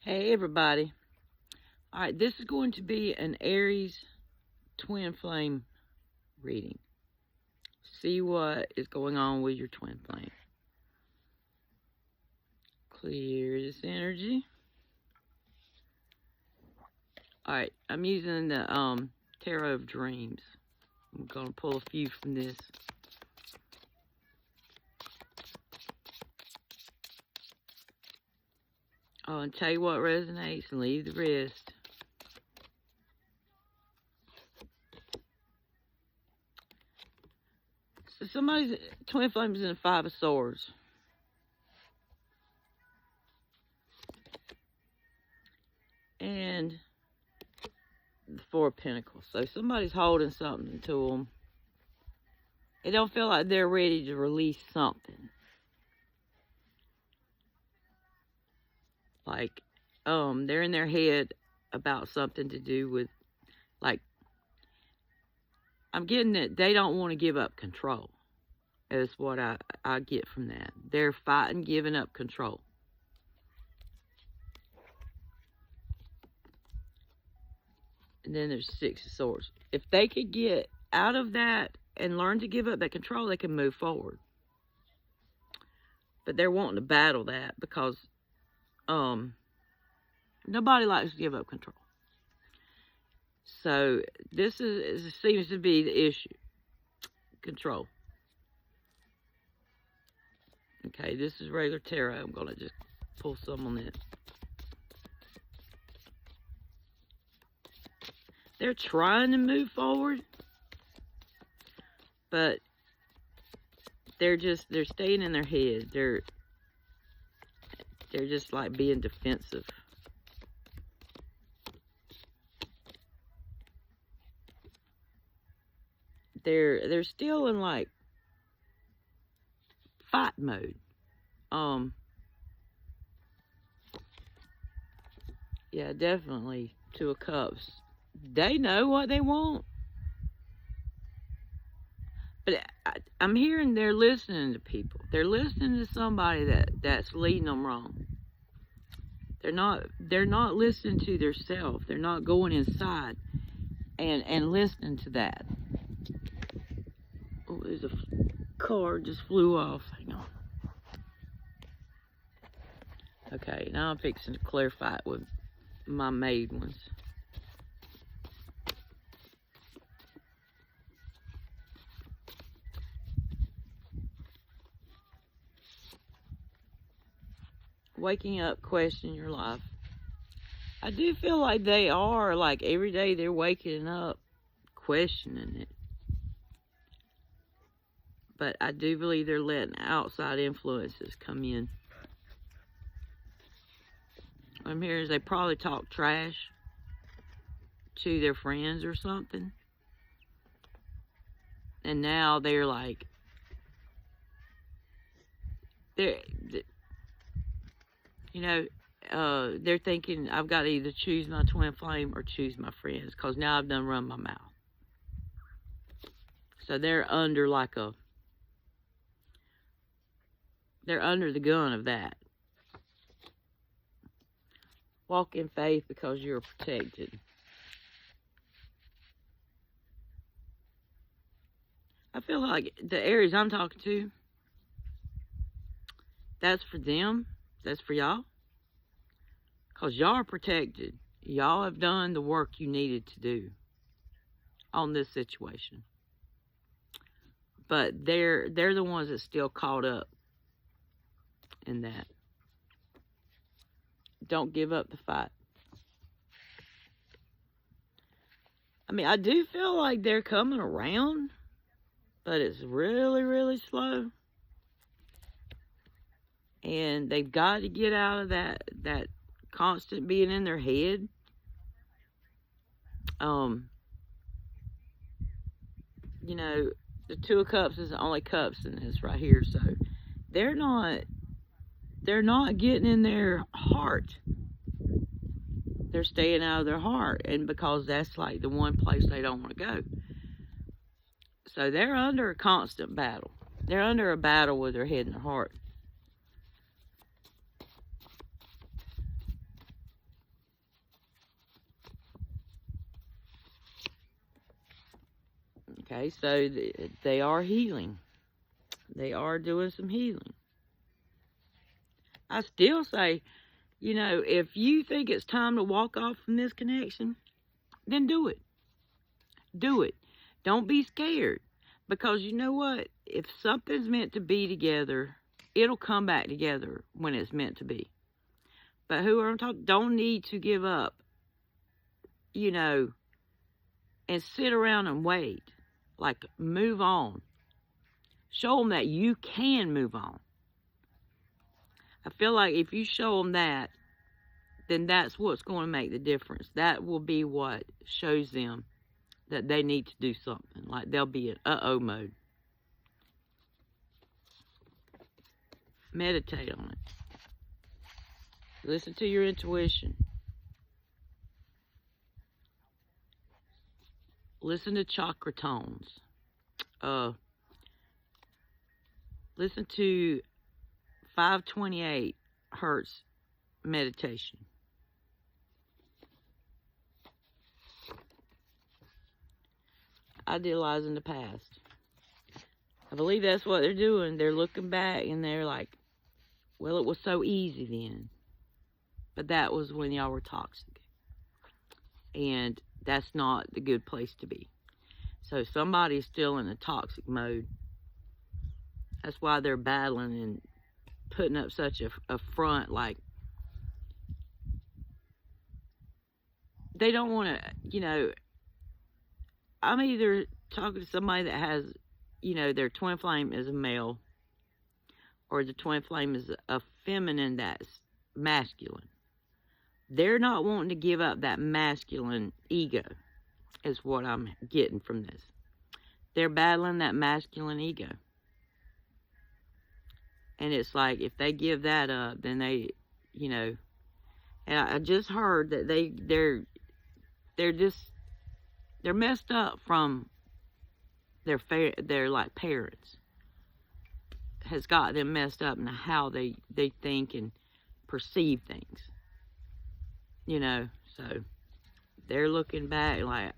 Hey everybody. Alright, this is going to be an Aries twin flame reading. See what is going on with your twin flame. Clear this energy. Alright, I'm using the Tarot of Dreams. I'm going to pull a few from this. And tell you what resonates and leave the rest. So somebody's twin flame is in the Five of Swords. And the Four of Pentacles. So somebody's holding something to them. They don't feel like they're ready to release something. Like, they're in their head about something to do with, like, I'm getting that they don't want to give up control. Is what I get from that. They're fighting giving up control. And then there's Six of Swords. If they could get out of that and learn to give up that control, they can move forward. But they're wanting to battle that because nobody likes to give up control. So this seems to be the issue. Control. Okay, this is regular tarot. I'm going to just pull some on this. They're trying to move forward, but they're staying in their head. They're just like being defensive. They're still in like fight mode. Yeah, definitely Two of Cups. They know what they want. But I'm hearing they're listening to people. They're listening to somebody that's leading them wrong. They're not listening to themselves. They're not going inside and listening to that. Oh, there's a card just flew off. Hang on. Okay, now I'm fixing to clarify it with my made ones. Waking up, question your life. I do feel like they are, like every day they're waking up, questioning it. But I do believe they're letting outside influences come in. What I'm hearing is they probably talk trash to their friends or something. And now they're like, they're thinking, I've got to either choose my twin flame or choose my friends, because now I've done run my mouth. So they're under they're under the gun of that. Walk in faith because you're protected. I feel like the Aries I'm talking to, that's for them. That's for y'all. Because y'all are protected. Y'all have done the work you needed to do on this situation. But they're the ones that's still caught up in that. Don't give up the fight. I mean, I do feel like they're coming around, but it's really, really slow. And they've got to get out of that constant being in their head. You know, the Two of Cups is the only cups in this right here, so they're not getting in their heart. They're staying out of their heart, and because that's like the one place they don't want to go. So they're under a constant battle. They're under a battle with their head and their heart. Okay, so they are healing. They are doing some healing. I still say, you know, if you think it's time to walk off from this connection, then do it. Do it. Don't be scared. Because you know what? If something's meant to be together, it'll come back together when it's meant to be. But who I'm talking, don't need to give up, you know, and sit around and wait. Like, move on. Show them that you can move on. I feel like if you show them that, then that's what's going to make the difference. That will be what shows them that they need to do something. Like, they'll be in uh-oh mode. Meditate on it. Listen to your intuition. Listen to chakra tones. Listen to 528 hertz meditation. Idealizing the past. I believe that's what they're doing. They're looking back and they're like, well, it was so easy then. But that was when y'all were toxic. And that's not the good place to be. So somebody's still in a toxic mode. That's why they're battling and putting up such a front. Like, they don't want to, you know, I'm either talking to somebody that has, you know, their twin flame is a male, or the twin flame is a feminine that's masculine. They're not wanting to give up that masculine ego, is what I'm getting from this. They're battling that masculine ego. And it's like, if they give that up, then they, you know, and I just heard that they're messed up from their like parents. Has got them messed up in how they think and perceive things. You know, so they're looking back like,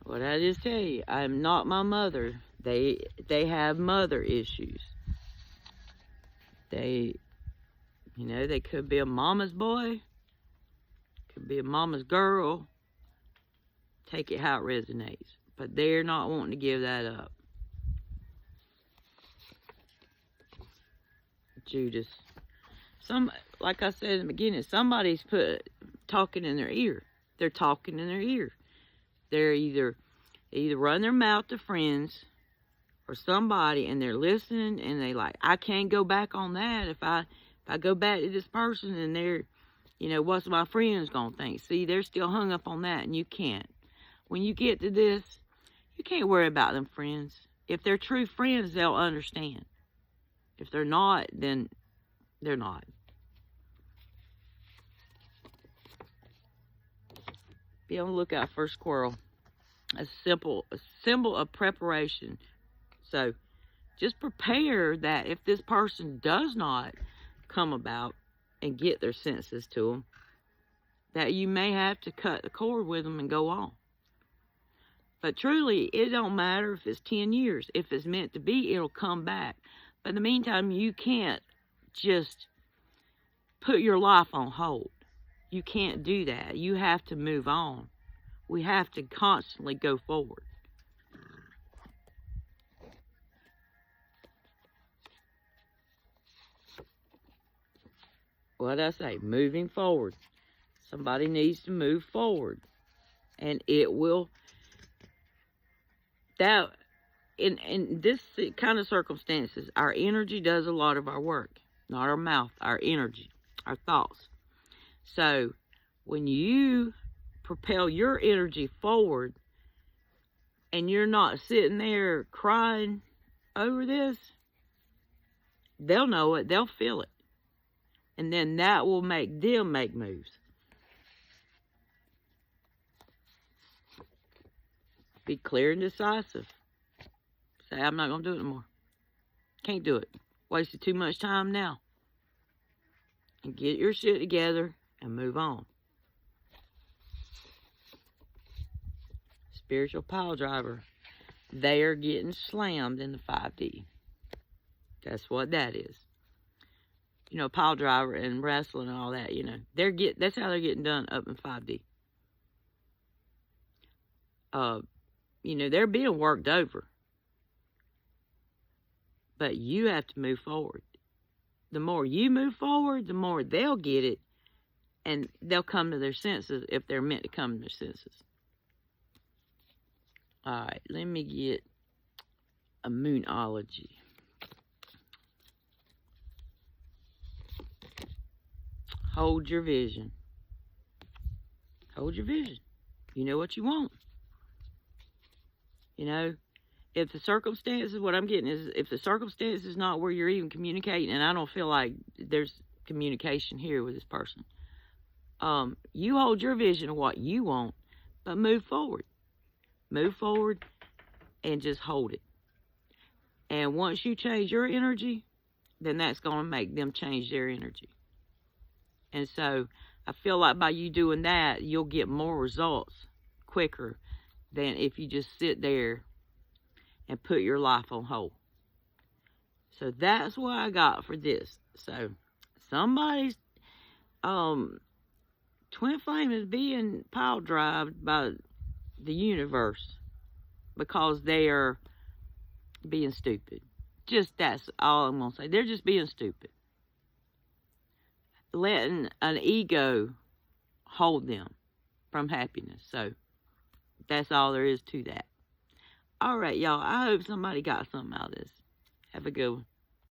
what I just tell you, I'm not my mother. They have mother issues. They, you know, they could be a mama's boy, could be a mama's girl. Take it how it resonates. But they're not wanting to give that up. Judas. Like I said in the beginning, somebody's talking in their ear. They're talking in their ear. They're either run their mouth to friends or somebody, and they're listening, and they like, I can't go back on that. If I go back to this person, and they're, you know, what's my friends gonna think? See, they're still hung up on that, and you can't. When you get to this, you can't worry about them friends. If they're true friends, they'll understand. If they're not, then they're not. Be on the lookout for a squirrel. A symbol of preparation. So just prepare that if this person does not come about and get their senses to them, that you may have to cut the cord with them and go on. But truly, it don't matter if it's 10 years. If it's meant to be, it'll come back. But in the meantime, you can't just put your life on hold. You can't do that. You have to move on. We have to constantly go forward. What did I say? Moving forward. Somebody needs to move forward. And it will... That, in this kind of circumstances, our energy does a lot of our work. Not our mouth, our energy, our thoughts. So, when you propel your energy forward, and you're not sitting there crying over this, they'll know it, they'll feel it. And then that will make them make moves. Be clear and decisive. Say, I'm not going to do it no more. Can't do it. Wasted too much time now. And get your shit together and move on. spiritual pile driver, they are getting slammed in the 5D. That's what that is. You know, pile driver and wrestling and all that, you know. That's how they're getting done up in 5D. You know, they're being worked over. But you have to move forward. The more you move forward, the more they'll get it. And they'll come to their senses if they're meant to come to their senses. Alright, let me get a moonology. Hold your vision. Hold your vision. You know what you want. You know, if the circumstances, what I'm getting is, if the circumstance is not where you're even communicating, and I don't feel like there's communication here with this person, you hold your vision of what you want, but move forward. Move forward and just hold it. And once you change your energy, then that's going to make them change their energy. And so I feel like by you doing that, you'll get more results quicker than if you just sit there and put your life on hold. So that's what I got for this. So somebody's twin flame is being pile drived by the universe because they are being stupid. Just that's all I'm going to say. They're just being stupid. Letting an ego hold them from happiness. So that's all there is to that. All right, y'all. I hope somebody got something out of this. Have a good one.